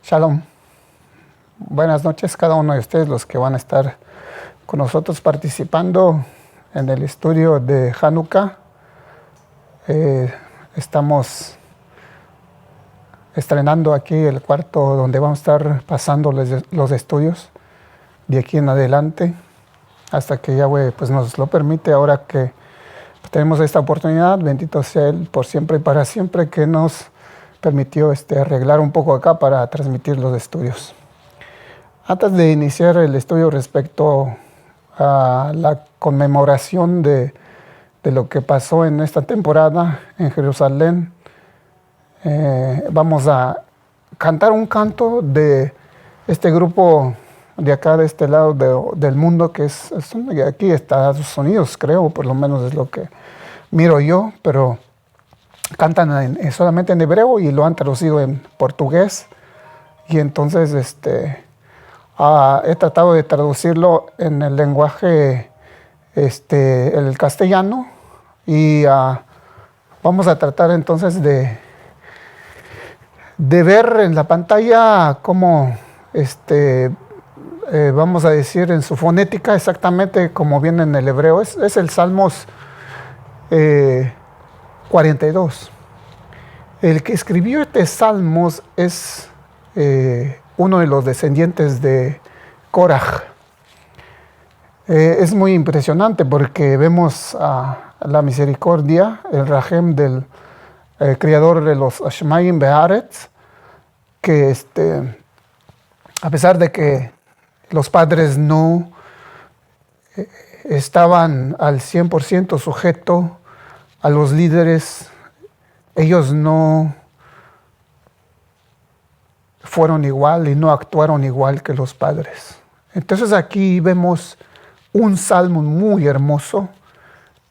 Shalom. Buenas noches cada uno de ustedes, los que van a estar con nosotros participando en el estudio de Hanukkah. Estamos estrenando aquí el cuarto donde vamos a estar pasando los estudios de aquí en adelante, hasta que Yahweh pues, nos lo permite. Ahora que tenemos esta oportunidad, bendito sea Él por siempre y para siempre, que nos permitió arreglar un poco acá para transmitir los estudios. Antes de iniciar el estudio respecto a la conmemoración de lo que pasó en esta temporada en Jerusalén, vamos a cantar un canto de este grupo de acá, de este lado del mundo, que son de aquí, Estados Unidos, creo, por lo menos es lo que miro yo, pero cantan solamente en hebreo y lo han traducido en portugués. Y entonces he tratado de traducirlo en el lenguaje el castellano, y vamos a tratar entonces de ver en la pantalla cómo vamos a decir en su fonética exactamente como viene en el hebreo. Es el Salmos 42. El que escribió este Salmos es uno de los descendientes de Korah. Es muy impresionante porque vemos la misericordia, el rajem del creador de los Ashmayim Be'aretz, que a pesar de que los padres no estaban al 100% sujetos a los líderes, ellos no fueron igual y no actuaron igual que los padres. Entonces aquí vemos un salmo muy hermoso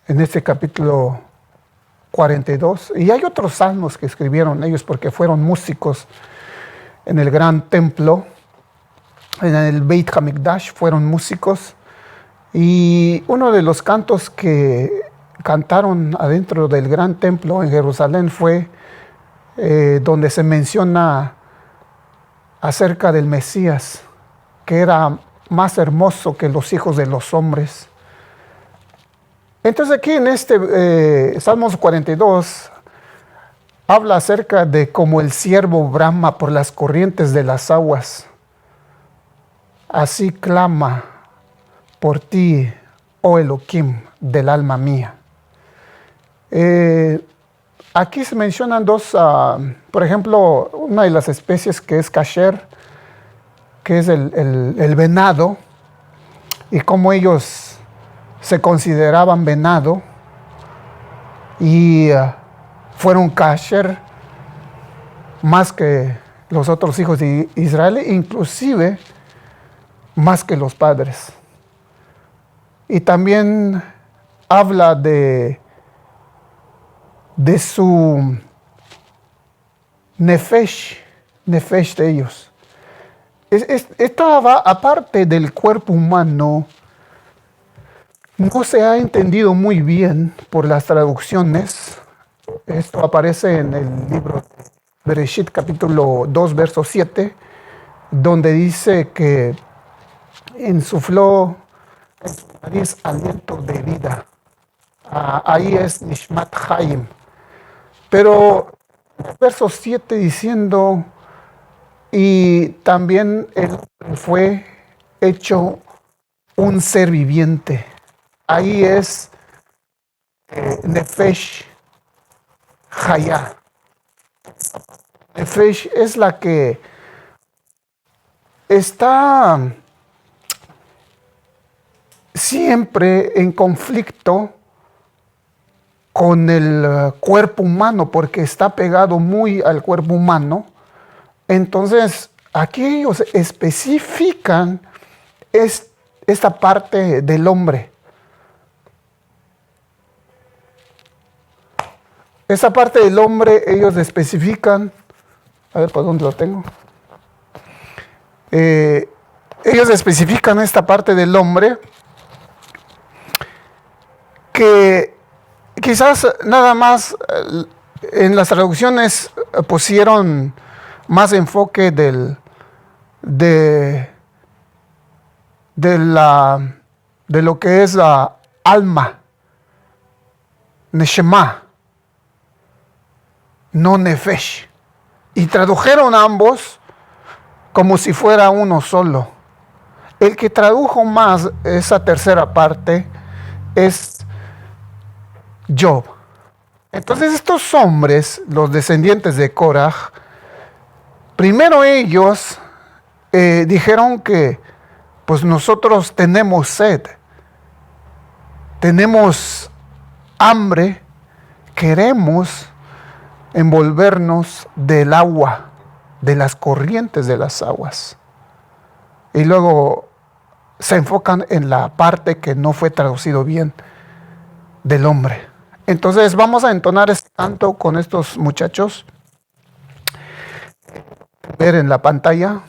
en este capítulo 42. Y hay otros salmos que escribieron ellos porque fueron músicos en el gran templo, en el Beit HaMikdash fueron músicos. Y uno de los cantos que cantaron adentro del gran templo en Jerusalén fue donde se menciona acerca del Mesías, que era más hermoso que los hijos de los hombres. Entonces aquí en Salmos 42 habla acerca de cómo el siervo brama por las corrientes de las aguas. Así clama por ti, oh Elohim, del alma mía. Aquí se mencionan dos, por ejemplo, una de las especies que es kasher, que es el venado, y cómo ellos se consideraban venado y fueron kasher más que los otros hijos de Israel, inclusive más que los padres. Y también habla de su nefesh de ellos. Esta aparte del cuerpo humano, no se ha entendido muy bien por las traducciones. Esto aparece en el libro de Bereshit, capítulo 2, verso 7, donde dice que insufló en su nariz aliento de vida. Ahí es Nishmat Chaim. Pero el verso 7 diciendo, y también él fue hecho un ser viviente. Ahí es Nefesh Hayah. Nefesh es la que está siempre en conflicto con el cuerpo humano, porque está pegado muy al cuerpo humano. Entonces, aquí ellos especifican esta parte del hombre. Esa parte del hombre ellos especifican, a ver por dónde lo tengo. Ellos especifican esta parte del hombre que quizás nada más en las traducciones pusieron más enfoque del de, de lo que es la alma, Neshama, no Nefesh. Y tradujeron ambos como si fuera uno solo. El que tradujo más esa tercera parte es Job. Entonces estos hombres, los descendientes de Korah, primero ellos dijeron que pues nosotros tenemos sed, tenemos hambre, queremos envolvernos del agua, de las corrientes de las aguas. Y luego se enfocan en la parte que no fue traducido bien del hombre. Entonces vamos a entonar este canto con estos muchachos. Ver en la pantalla.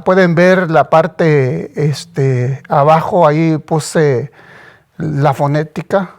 Pueden ver la parte abajo, ahí puse la fonética.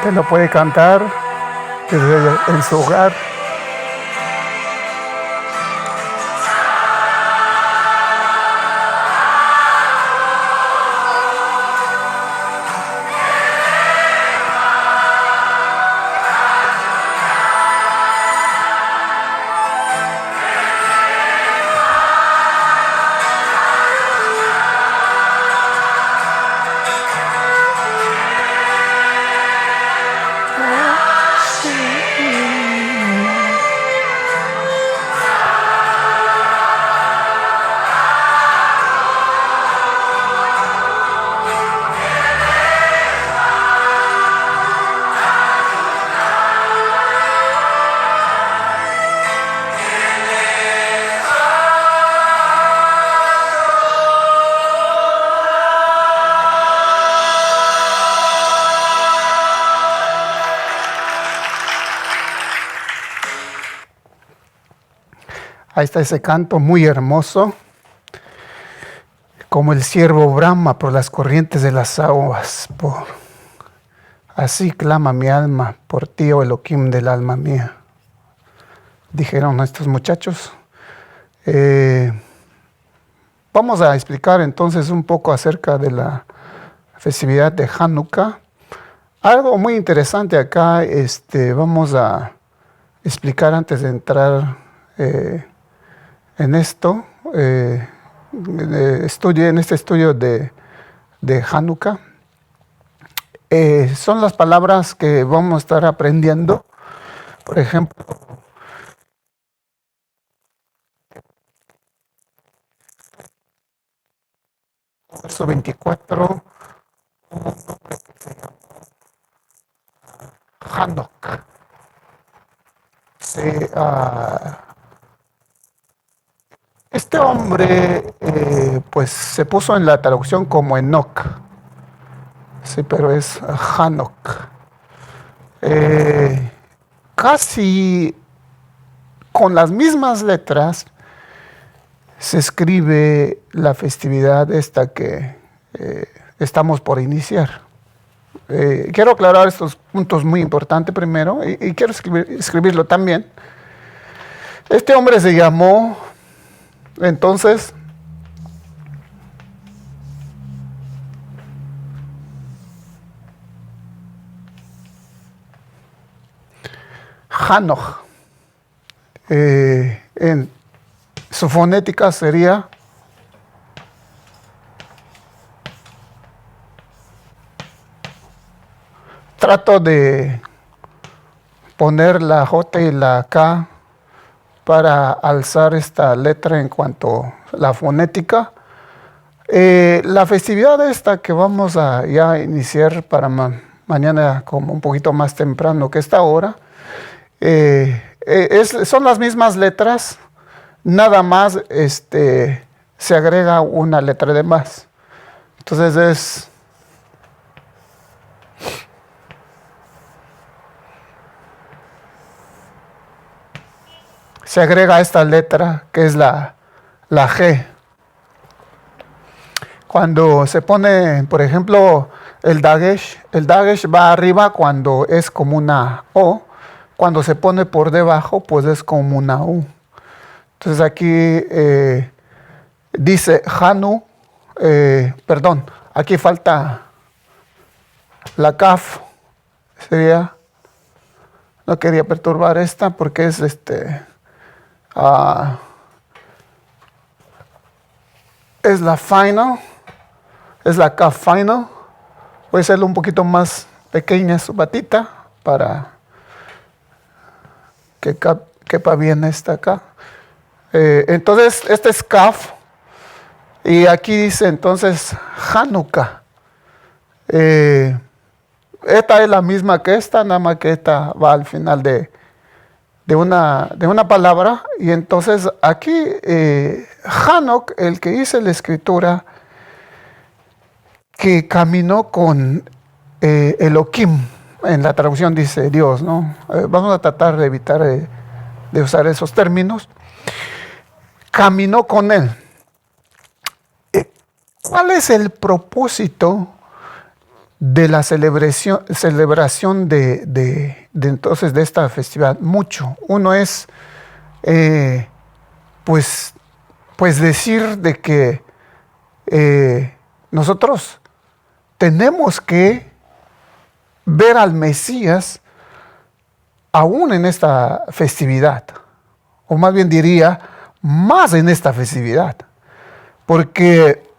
Usted lo puede cantar en su hogar. Ahí está ese canto muy hermoso. Como el ciervo brama por las corrientes de las aguas. Así clama mi alma por ti, oh Elohim del alma mía. Dijeron estos muchachos. Vamos a explicar entonces un poco acerca de la festividad de Hanukkah. Algo muy interesante acá, vamos a explicar antes de entrar en esto, en este estudio de Hanukkah. Son las palabras que vamos a estar aprendiendo. Por ejemplo, verso 24, Hanok. Este hombre pues se puso en la traducción como Enoch, sí, pero es Hanok. Casi con las mismas letras se escribe la festividad esta que estamos por iniciar. Quiero aclarar estos puntos muy importantes primero y quiero escribirlo también. Este hombre se llamó entonces Hanoch. En su fonética sería trato de poner la J y la K para alzar esta letra en cuanto a la fonética. La festividad esta que vamos a ya iniciar para mañana como un poquito más temprano que esta hora, son las mismas letras, nada más se agrega una letra de más. Entonces se agrega esta letra que es la G. Cuando se pone, por ejemplo, el dagesh va arriba cuando es como una O. Cuando se pone por debajo, pues es como una U. Entonces aquí dice Hanu, perdón, aquí falta la Kaf. Sería, no quería perturbar esta porque es es la final, es la Kaf final. Voy a hacerlo un poquito más pequeña su patita para que quepa bien esta acá. Entonces, este es Kaf. Y aquí dice entonces Hanukkah. Esta es la misma que esta, nada más que esta va al final de una palabra. Y entonces aquí Hanok, el que hizo la escritura, que caminó con Elohim. En la traducción dice Dios, ¿no? Vamos a tratar de evitar de usar esos términos. Caminó con él. ¿Cuál es el propósito de la celebración de entonces de esta festividad? Mucho. Uno es pues decir de que nosotros tenemos que ver al Mesías aún en esta festividad, o más bien diría, más en esta festividad, porque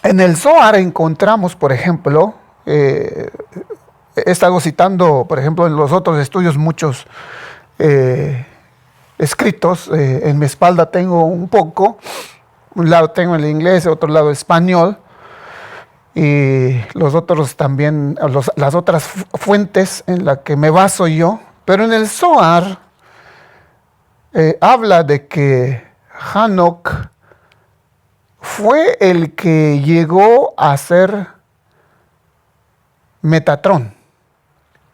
en el Zohar encontramos, por ejemplo, he estado citando, por ejemplo, en los otros estudios muchos escritos, en mi espalda tengo un poco, un lado tengo el inglés, otro lado español, y los otros también, las otras fuentes en las que me baso yo. Pero en el Zohar habla de que Hanok fue el que llegó a ser Metatrón,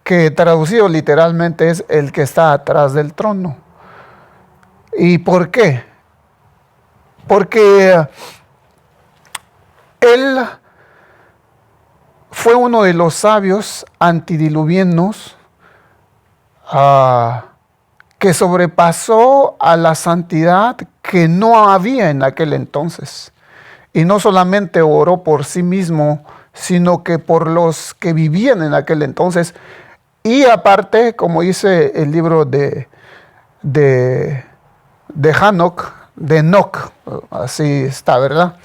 que traducido literalmente es el que está atrás del trono. ¿Y por qué? Porque él fue uno de los sabios antidiluvianos que sobrepasó a la santidad que no había en aquel entonces. Y no solamente oró por sí mismo, sino que por los que vivían en aquel entonces. Y aparte, como dice el libro de Enoch, así está, ¿verdad?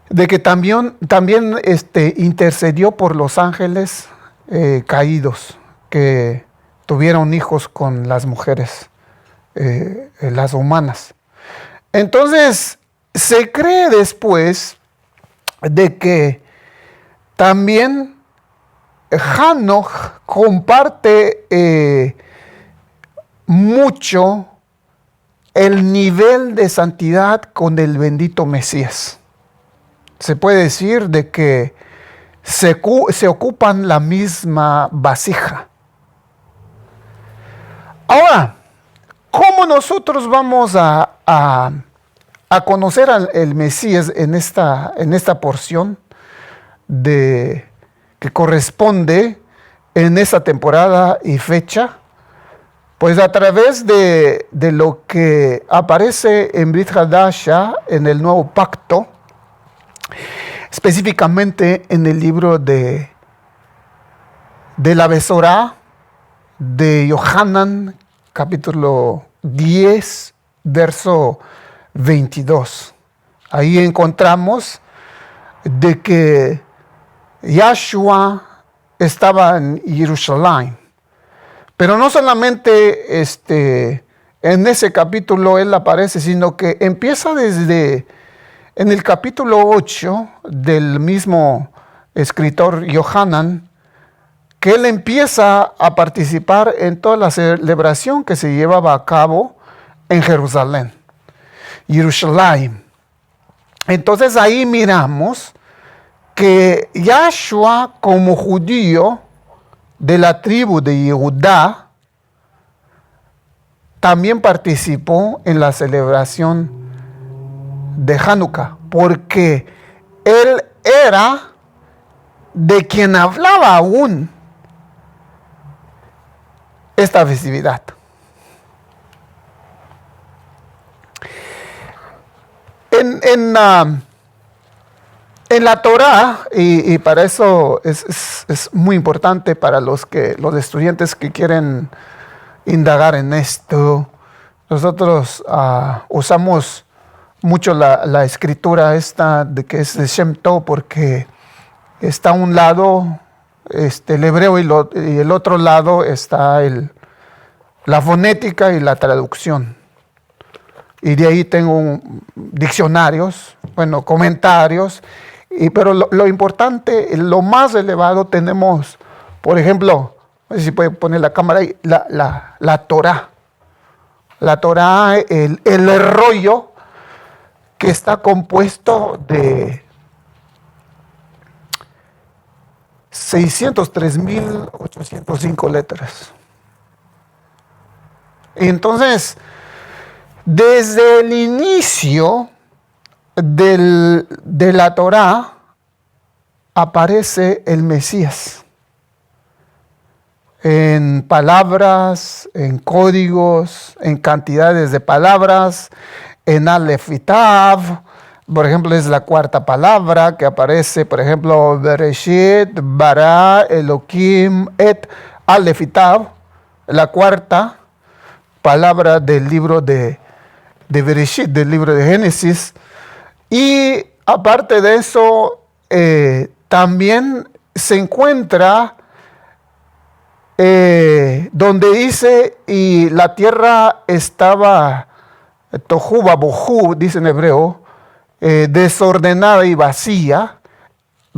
De que también intercedió por los ángeles caídos que tuvieron hijos con las mujeres, las humanas. Entonces, se cree después de que también Hanoch comparte mucho el nivel de santidad con el bendito Mesías. Se puede decir de que se ocupan la misma vasija. Ahora, ¿cómo nosotros vamos a conocer al Mesías en esta porción que corresponde en esa temporada y fecha? Pues a través de lo que aparece en Brit Hadasha, en el Nuevo Pacto, específicamente en el libro de la Besorá de Yohanan, capítulo 10, verso 22. Ahí encontramos de que Yahshua estaba en Jerusalén. Pero no solamente en ese capítulo él aparece, sino que empieza desde en el capítulo 8 del mismo escritor Yohanan, que él empieza a participar en toda la celebración que se llevaba a cabo en Jerusalén. Entonces ahí miramos que Yahshua, como judío de la tribu de Yehudá, también participó en la celebración de Hanukkah, porque él era de quien hablaba aún esta festividad. En la Torá, y para eso es muy importante para los estudiantes que quieren indagar en esto, nosotros usamos mucho la escritura esta de que es de Shem Tov, porque está a un lado el hebreo y el otro lado está la fonética y la traducción. Y de ahí tengo diccionarios, comentarios, pero lo importante, lo más elevado tenemos, por ejemplo, no sé si puede poner la cámara ahí, la Torá. La Torá, el rollo que está compuesto de 603,805 letras. Entonces, desde el inicio de la Torá aparece el Mesías. En palabras, en códigos, en cantidades de palabras, en Aleph y Tav. Por ejemplo, es la cuarta palabra que aparece, por ejemplo, Bereshit, Bara, Elohim, Et, Aleph y Tav, la cuarta palabra del libro de Bereshit, del libro de Génesis. Y aparte de eso, también se encuentra donde dice, y la tierra estaba, tohu babohu, dice en hebreo, desordenada y vacía.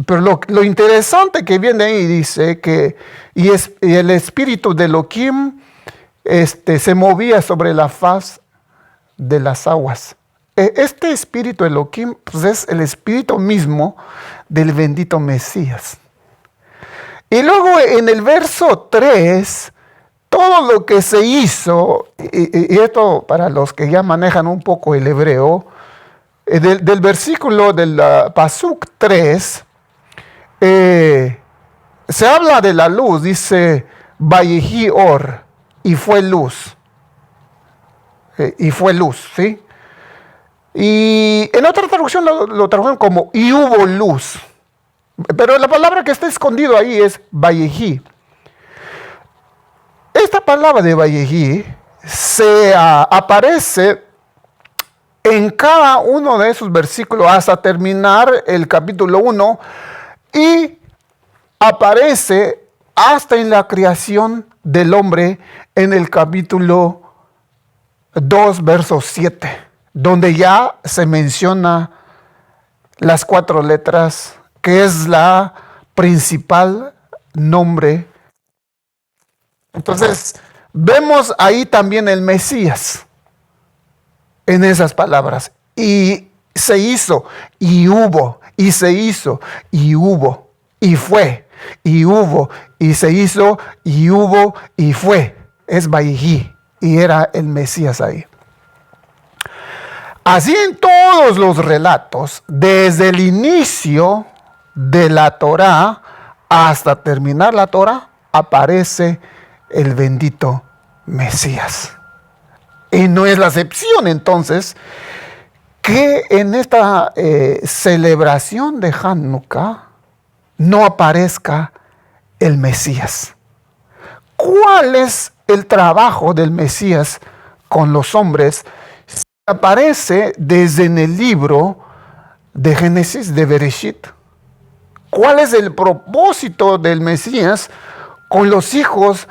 Pero lo interesante que viene ahí dice que y el espíritu de Elohim se movía sobre la faz de las aguas. Este espíritu Elohim pues es el espíritu mismo del bendito Mesías. Y luego en el verso 3 todo lo que se hizo, y esto para los que ya manejan un poco el hebreo, del versículo del Pasuk 3, se habla de la luz, dice, Vayehi Or, y fue luz. Y fue luz, ¿sí? Y en otra traducción lo tradujeron como, y hubo luz. Pero la palabra que está escondido ahí es Vayehi. Esta palabra de Vayehi se aparece en cada uno de esos versículos hasta terminar el capítulo 1 y aparece hasta en la creación del hombre en el capítulo 2, verso 7, donde ya se menciona las 4 letras, que es la principal nombre. Entonces, vemos ahí también el Mesías en esas palabras. Y se hizo, y hubo, y se hizo, y hubo, y fue, y hubo, y se hizo, y hubo, y fue. Es Vayehi, y era el Mesías ahí. Así en todos los relatos, desde el inicio de la Torá hasta terminar la Torá, aparece el bendito Mesías. Y no es la excepción entonces que en esta celebración de Hanukkah no aparezca el Mesías. ¿Cuál es el trabajo del Mesías con los hombres? Aparece desde en el libro de Génesis, de Bereshit. ¿Cuál es el propósito del Mesías con los hijos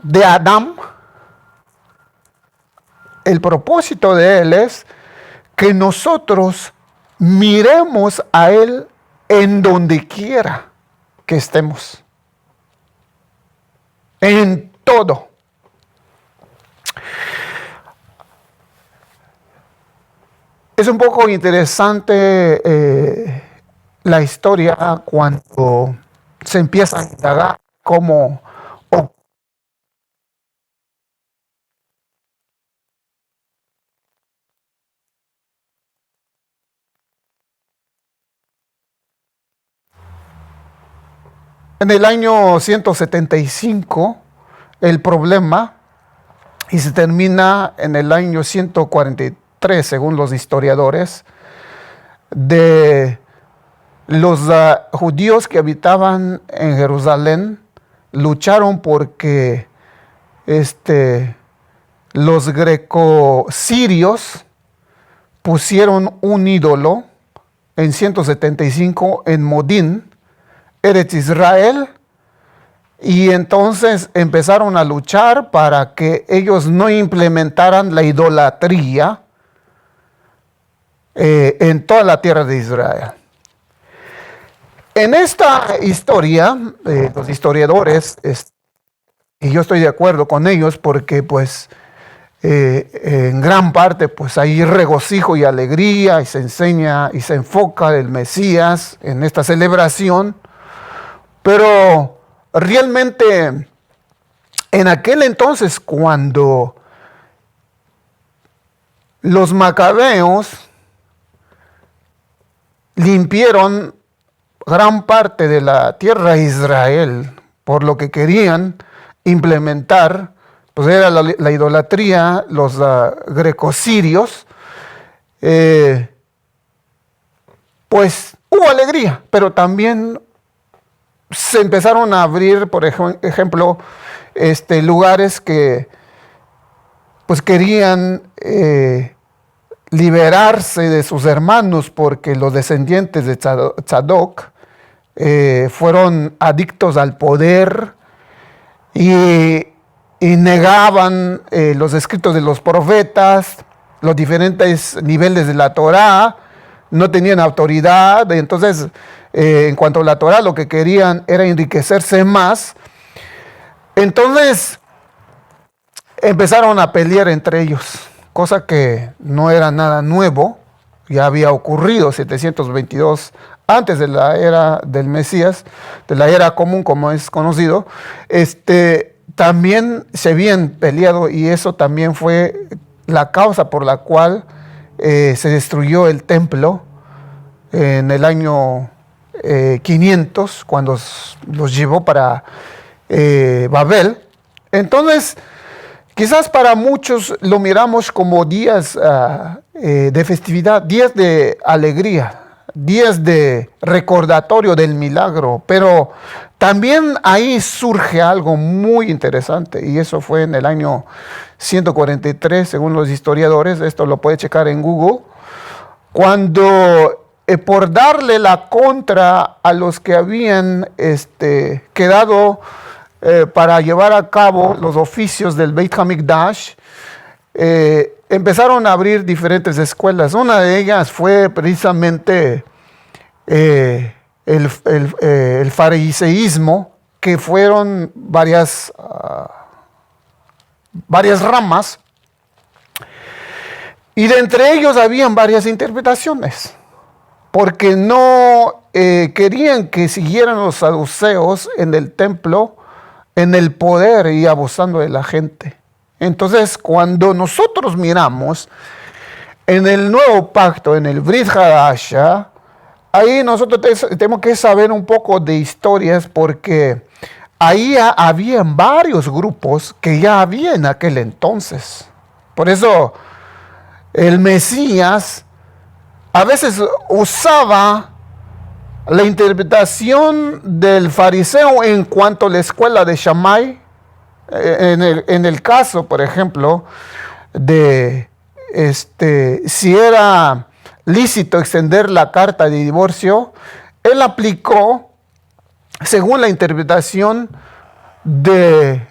de Adán? El propósito de él es que nosotros miremos a él en donde quiera que estemos. En todo. Es un poco interesante la historia cuando se empieza a indagar cómo en el año 175 el problema, y se termina en el año 143, según los historiadores, de los judíos que habitaban en Jerusalén lucharon porque los greco-sirios pusieron un ídolo en 175 en Modín, Eretz Israel, y entonces empezaron a luchar para que ellos no implementaran la idolatría en toda la tierra de Israel. En esta historia, los historiadores, y yo estoy de acuerdo con ellos porque pues en gran parte pues hay regocijo y alegría y se enseña y se enfoca el Mesías en esta celebración, pero realmente en aquel entonces cuando los macabeos limpiaron gran parte de la tierra de Israel por lo que querían implementar, pues era la idolatría, los grecosirios, pues hubo alegría, pero también se empezaron a abrir, por ejemplo, lugares que pues querían liberarse de sus hermanos porque los descendientes de Tzadok fueron adictos al poder y negaban los escritos de los profetas, los diferentes niveles de la Torá, no tenían autoridad. Entonces, en cuanto a la Torá, lo que querían era enriquecerse más. Entonces, empezaron a pelear entre ellos, cosa que no era nada nuevo, ya había ocurrido 722 antes de la era del Mesías, de la era común como es conocido, también se habían peleado y eso también fue la causa por la cual se destruyó el templo en el año 500, cuando los llevó para Babel. Entonces, quizás para muchos lo miramos como días de festividad, días de alegría, días de recordatorio del milagro, pero también ahí surge algo muy interesante y eso fue en el año 143, según los historiadores. Esto lo puede checar en Google, cuando por darle la contra a los que habían quedado para llevar a cabo los oficios del Beit HaMikdash, empezaron a abrir diferentes escuelas. Una de ellas fue precisamente el fariseísmo, que fueron varias ramas, y de entre ellos habían varias interpretaciones, porque no querían que siguieran los saduceos en el templo, en el poder y abusando de la gente. Entonces, cuando nosotros miramos en el nuevo pacto, en el Brit Hadasha, ahí nosotros tenemos que saber un poco de historias, porque ahí habían varios grupos que ya había en aquel entonces. Por eso el Mesías a veces usaba la interpretación del fariseo en cuanto a la escuela de Shammai. En el caso, por ejemplo, de si era lícito extender la carta de divorcio, él aplicó según la interpretación de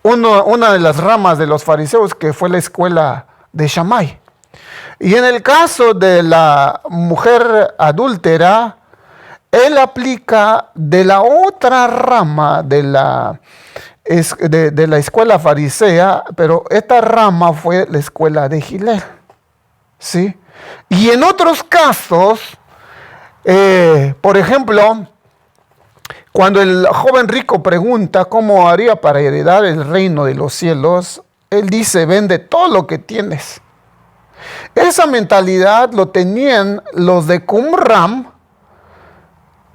una de las ramas de los fariseos, que fue la escuela de Shammai. Y en el caso de la mujer adúltera, él aplica de la otra rama de la escuela farisea, pero esta rama fue la escuela de Hillel, ¿sí? Y en otros casos, por ejemplo, cuando el joven rico pregunta cómo haría para heredar el reino de los cielos, él dice: vende todo lo que tienes. Esa mentalidad lo tenían los de Qumran,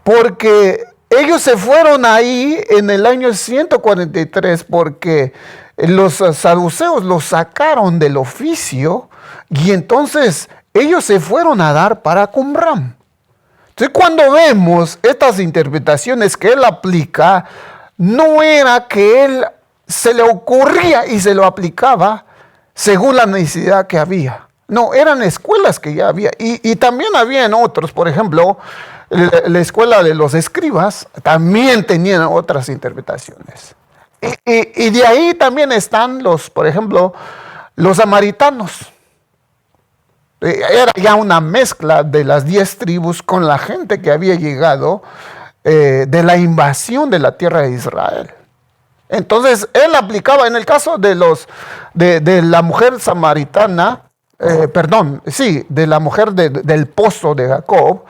porque ellos se fueron ahí en el año 143 porque los saduceos los sacaron del oficio, y entonces ellos se fueron a dar para Qumran. Entonces, cuando vemos estas interpretaciones que él aplica, no era que él se le ocurría y se lo aplicaba según la necesidad que había. No, eran escuelas que ya había. Y también había en otros, por ejemplo, la escuela de los escribas también tenían otras interpretaciones. Y de ahí también están por ejemplo, los samaritanos. Era ya una mezcla de las 10 tribus con la gente que había llegado de la invasión de la tierra de Israel. Entonces, él aplicaba, en el caso de la mujer samaritana, de la mujer del pozo de Jacob.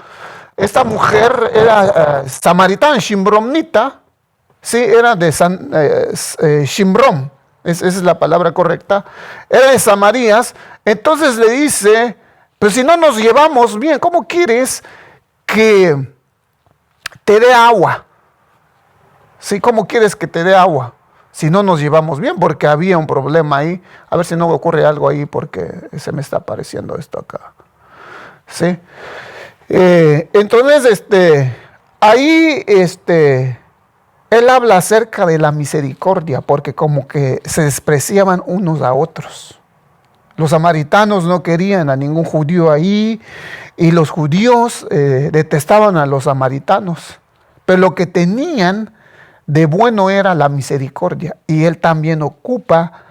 Esta mujer era samaritana, shimronita, sí, era de Shimron, esa es la palabra correcta, era de Samarías. Entonces le dice: pero si no nos llevamos bien, ¿cómo quieres que te dé agua? ¿Sí? ¿Cómo quieres que te dé agua si no nos llevamos bien? Porque había un problema ahí. A ver si no ocurre algo ahí, porque se me está apareciendo esto acá. ¿Sí? Entonces, ahí, él habla acerca de la misericordia, porque como que se despreciaban unos a otros. Los samaritanos no querían a ningún judío ahí, y los judíos detestaban a los samaritanos. Pero lo que tenían de bueno era la misericordia, y él también ocupa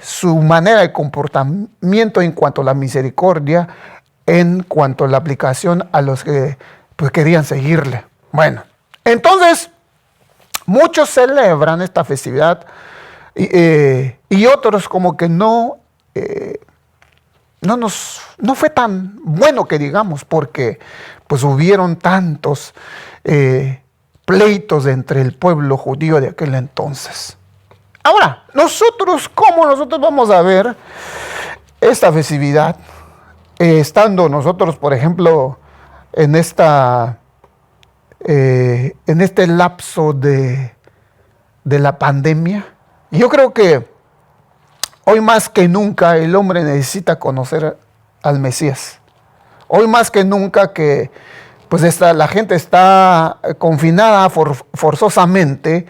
su manera de comportamiento en cuanto a la misericordia, en cuanto a la aplicación a los que pues querían seguirle. Bueno, entonces muchos celebran esta festividad y otros como que no fue tan bueno que digamos, porque pues hubieron tantos pleitos entre el pueblo judío de aquel entonces. Ahora, ¿cómo nosotros vamos a ver esta festividad? Estando nosotros, por ejemplo, en este lapso de la pandemia. Yo creo que hoy más que nunca el hombre necesita conocer al Mesías. Hoy más que nunca que pues la gente está confinada forzosamente,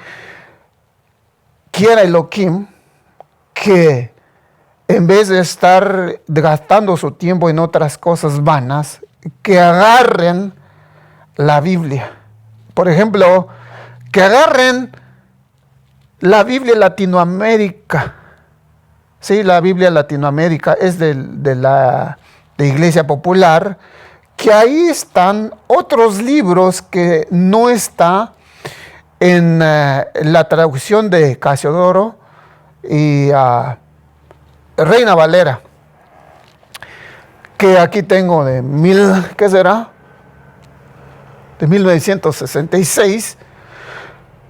quiera Elohim que en vez de estar gastando su tiempo en otras cosas vanas, que agarren la Biblia. Por ejemplo, que agarren la Biblia Latinoamérica. Sí, la Biblia Latinoamérica es de la Iglesia Popular, que ahí están otros libros que no está en la traducción de Casiodoro y Reina Valera, que aquí tengo de 1966.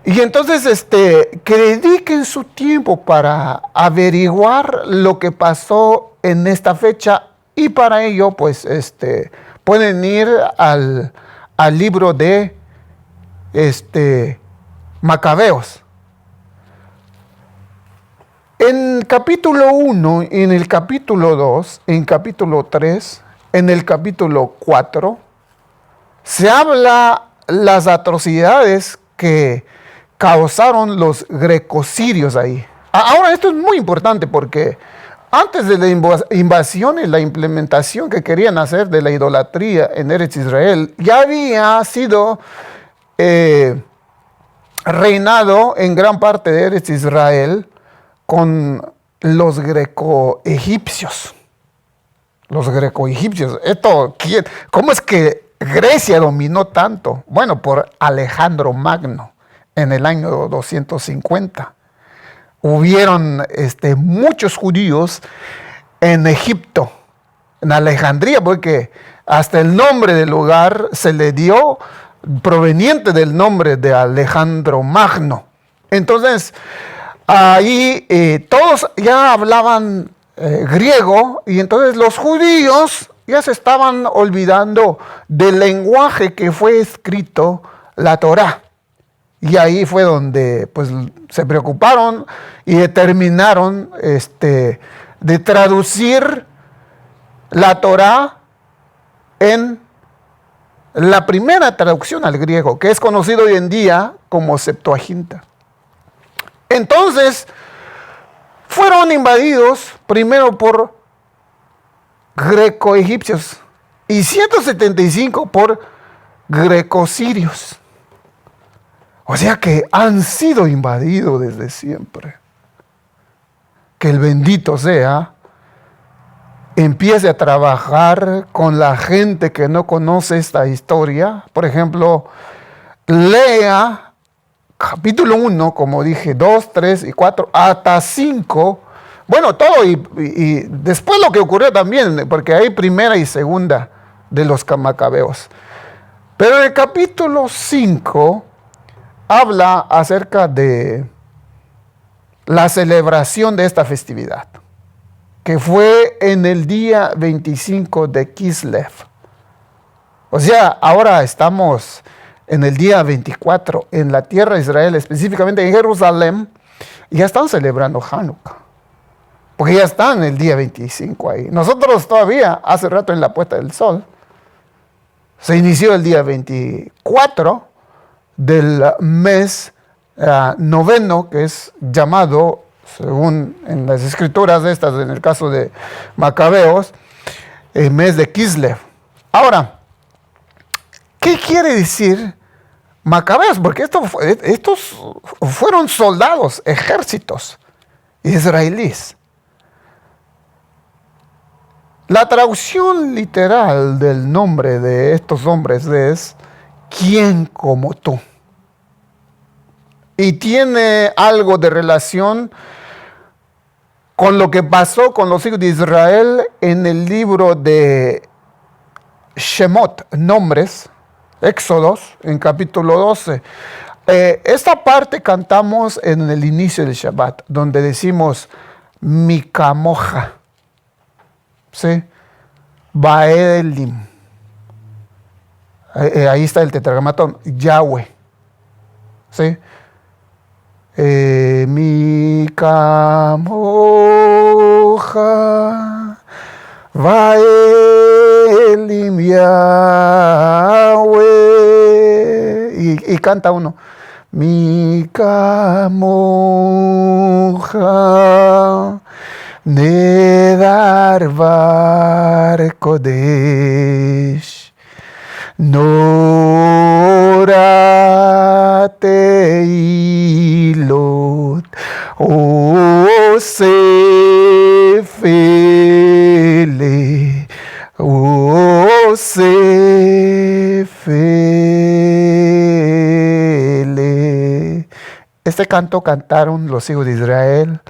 Y entonces que dediquen su tiempo para averiguar lo que pasó en esta fecha, y para ello pues pueden ir al libro de Macabeos. En capítulo 1, en el capítulo 2, en capítulo 3, en el capítulo 4, se habla las atrocidades que causaron los grecosirios ahí. Ahora, esto es muy importante porque antes de la invasión y la implementación que querían hacer de la idolatría en Eretz Israel, ya había sido reinado en gran parte de Eretz Israel con los greco-egipcios. Los greco-egipcios. ¿Cómo es que Grecia dominó tanto? Bueno, por Alejandro Magno en el año 250. Hubieron muchos judíos en Egipto, en Alejandría, porque hasta el nombre del lugar se le dio proveniente del nombre de Alejandro Magno. Entonces, ahí todos ya hablaban griego, y entonces los judíos ya se estaban olvidando del lenguaje que fue escrito la Torá. Y ahí fue donde pues, se preocuparon y determinaron de traducir la Torá en la primera traducción al griego, que es conocido hoy en día como Septuaginta. Entonces, fueron invadidos primero por greco-egipcios y 175 por greco-sirios. O sea que han sido invadidos desde siempre. Que el bendito sea empiece a trabajar con la gente que no conoce esta historia. Por ejemplo, lea capítulo 1, como dije, 2, 3 y 4, hasta 5. Bueno, todo y después lo que ocurrió también, porque hay primera y segunda de los Macabeos. Pero en el capítulo 5 habla acerca de la celebración de esta festividad, que fue en el día 25 de Kislev. O sea, ahora estamos en el día 24 en la tierra de Israel, específicamente en Jerusalén, y ya están celebrando Hanukkah, porque ya están el día 25 ahí. Nosotros todavía, hace rato en la puesta del sol, se inició el día 24 del mes noveno, que es llamado, según en las escrituras estas, en el caso de Macabeos, el mes de Kislev. Ahora, ¿qué quiere decir Macabeos? Porque estos fueron soldados, ejércitos israelíes. La traducción literal del nombre de estos hombres es ¿quién como tú? Y tiene algo de relación con lo que pasó con los hijos de Israel en el libro de Shemot, Nombres, Éxodos, en capítulo 12. Esta parte cantamos en el inicio del Shabbat, donde decimos Mikamoja, ¿sí? Baelim. Ahí está el tetragramatón, Yahweh, ¿sí? Mikamoja, Baelim Yahweh. Y canta uno. Mikamoja, Nedar Bar Kodesh, Norate Ilot, Osefele, Osefele. Este canto cantaron los hijos de Israel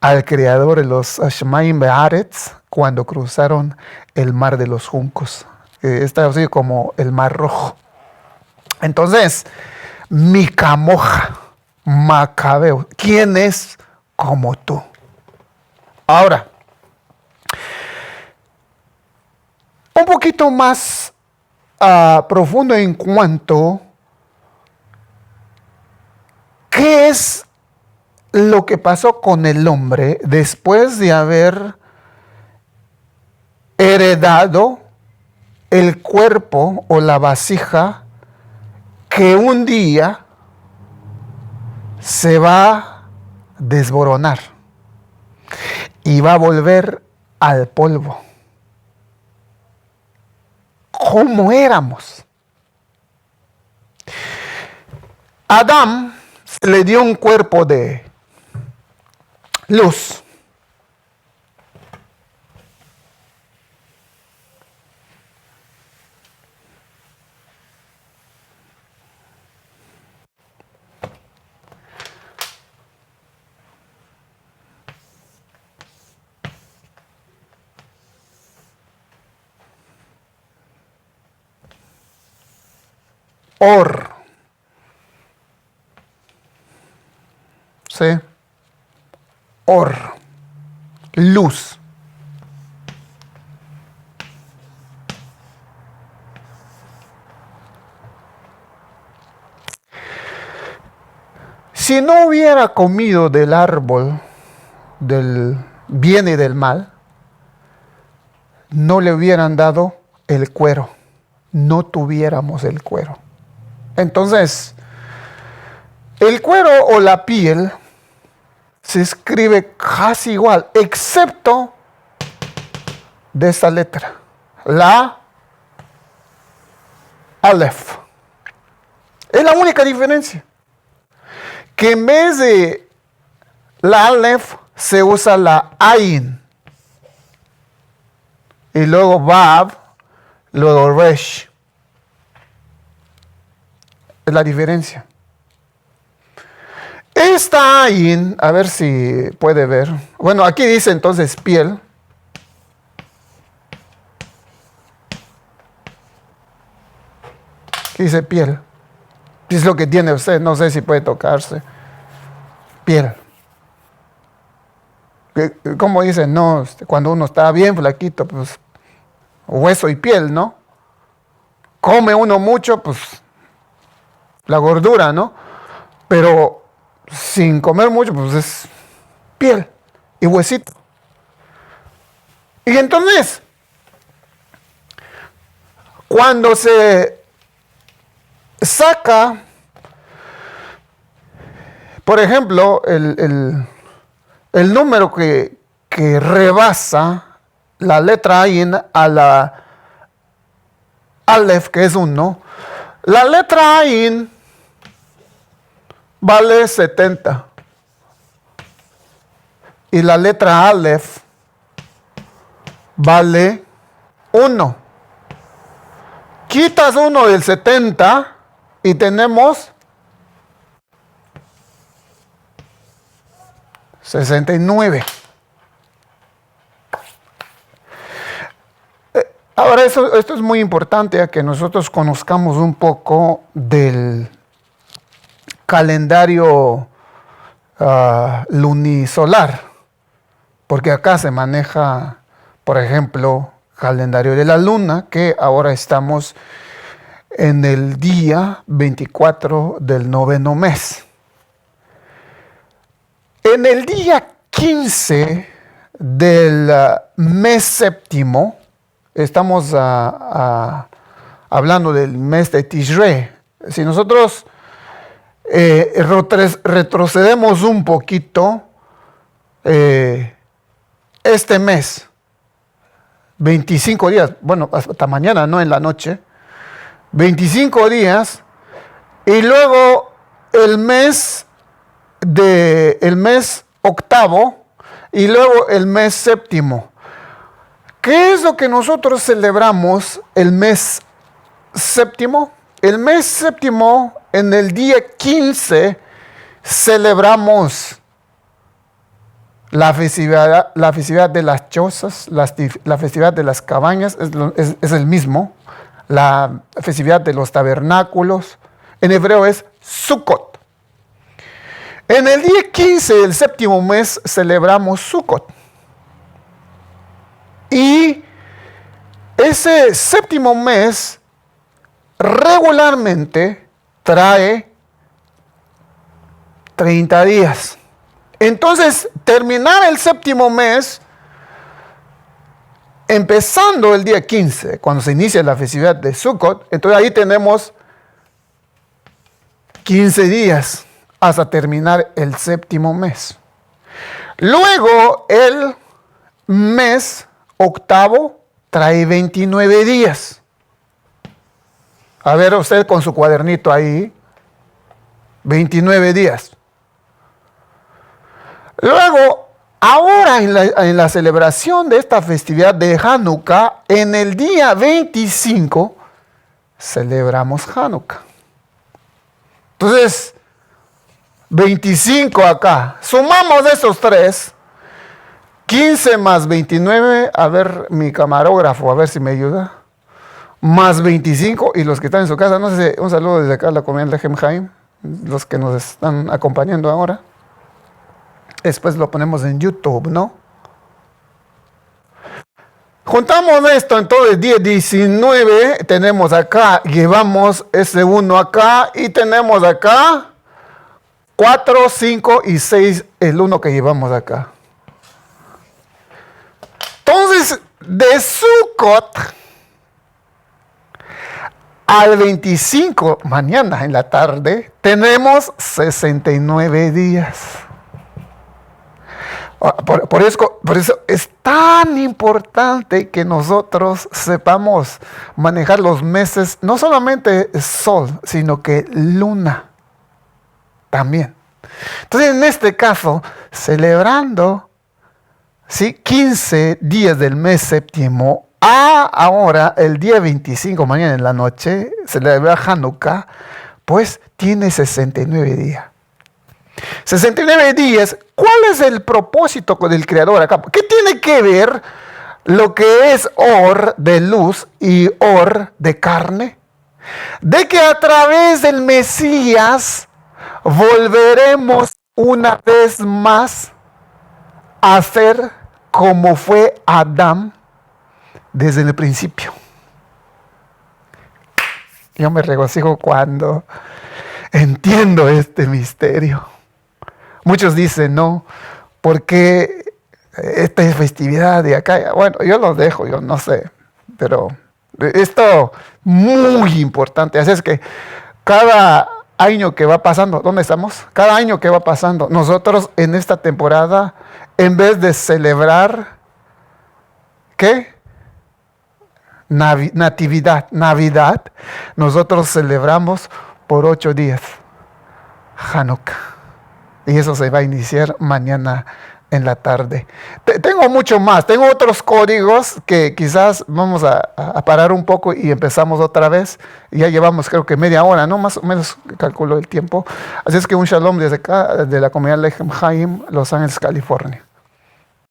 al creador de los Shemaim Be'aretz cuando cruzaron el mar de los juncos. Está así como el mar rojo. Entonces, Mikamoja, Macabeo, ¿quién es como tú? Ahora, un poquito más profundo en cuanto ¿qué es lo que pasó con el hombre después de haber heredado el cuerpo o la vasija que un día se va a desboronar y va a volver al polvo? ¿Cómo éramos? Adán se le dio un cuerpo de luz. Or. ¿Sí? Or. Luz. Si no hubiera comido del árbol del bien y del mal, no le hubieran dado el cuero. No tuviéramos el cuero. Entonces, el cuero o la piel se escribe casi igual, excepto de esta letra, la Aleph. Es la única diferencia. Que en vez de la Aleph se usa la Ain. Y luego Bab, luego Resh. Es la diferencia. Esta Ain, a ver si puede ver. Bueno, aquí dice entonces piel. Aquí dice piel. Es lo que tiene usted, no sé si puede tocarse. Piel. ¿Cómo dicen? No, cuando uno está bien flaquito, pues hueso y piel, ¿no? Come uno mucho, pues la gordura, ¿no? Pero sin comer mucho, pues es piel y huesito. Y entonces, cuando se saca, por ejemplo, el número que rebasa la letra Ain a la Aleph, que es 1, la letra Ain vale 70 y la letra Aleph vale 1. Quitas 1 del 70 y tenemos 69. Ahora, esto es muy importante, a que nosotros conozcamos un poco del calendario lunisolar, porque acá se maneja, por ejemplo, calendario de la luna, que ahora estamos en el día 24 del 9º mes. En el día 15 del mes séptimo, estamos hablando del mes de Tishrei. Si nosotros retrocedemos un poquito, este mes, 25 días, bueno, hasta mañana, no en la noche, 25 días, y luego el mes octavo, y luego el mes séptimo. ¿Qué es lo que nosotros celebramos el mes séptimo? El mes séptimo, en el día 15, celebramos la festividad de las chozas, la festividad de las cabañas, es el mismo. La festividad de los tabernáculos, en hebreo es Sukkot. En el día 15 del séptimo mes celebramos Sukkot. Y ese séptimo mes regularmente trae 30 días. Entonces, terminar el séptimo mes, empezando el día 15, cuando se inicia la festividad de Sukkot, entonces ahí tenemos 15 días hasta terminar el séptimo mes. Luego, el mes octavo trae 29 días. A ver usted con su cuadernito ahí, 29 días. Luego, ahora en la celebración de esta festividad de Hanukkah, en el día 25, celebramos Hanukkah. Entonces, 25 acá. Sumamos esos tres. 15 más 29, a ver mi camarógrafo, a ver si me ayuda. Más 25, y los que están en su casa, no sé, un saludo desde acá a la comunidad de Lechem Haim, los que nos están acompañando ahora. Después lo ponemos en YouTube, ¿no? Juntamos esto, entonces 10, 19, tenemos acá, llevamos ese 1 acá, y tenemos acá 4, 5 y 6, el 1 que llevamos acá. Entonces, de Sukkot al 25, mañana en la tarde, tenemos 69 días. Por eso es tan importante que nosotros sepamos manejar los meses, no solamente sol, sino que luna también. Entonces, en este caso, celebrando 15 días del mes séptimo, ahora el día 25, mañana en la noche, celebra Hanukkah, pues tiene 69 días. 69 días, ¿cuál es el propósito del Creador acá? ¿Qué tiene que ver lo que es Or de luz y Or de carne? De que a través del Mesías volveremos una vez más a ser como fue Adán desde el principio. Yo me regocijo cuando entiendo este misterio. Muchos dicen, no, porque esta festividad de acá, bueno, yo los dejo, yo no sé, pero esto muy importante. Así es que cada año que va pasando, ¿dónde estamos? Cada año que va pasando, nosotros en esta temporada, en vez de celebrar, ¿qué? Navidad, nosotros celebramos por 8 días Hanukkah. Y eso se va a iniciar mañana en la tarde. Tengo mucho más, tengo otros códigos que quizás vamos a parar un poco y empezamos otra vez. Ya llevamos creo que media hora, ¿no? Más o menos calculo el tiempo. Así es que un shalom desde acá, de la comunidad Lechem Haim, Los Ángeles, California.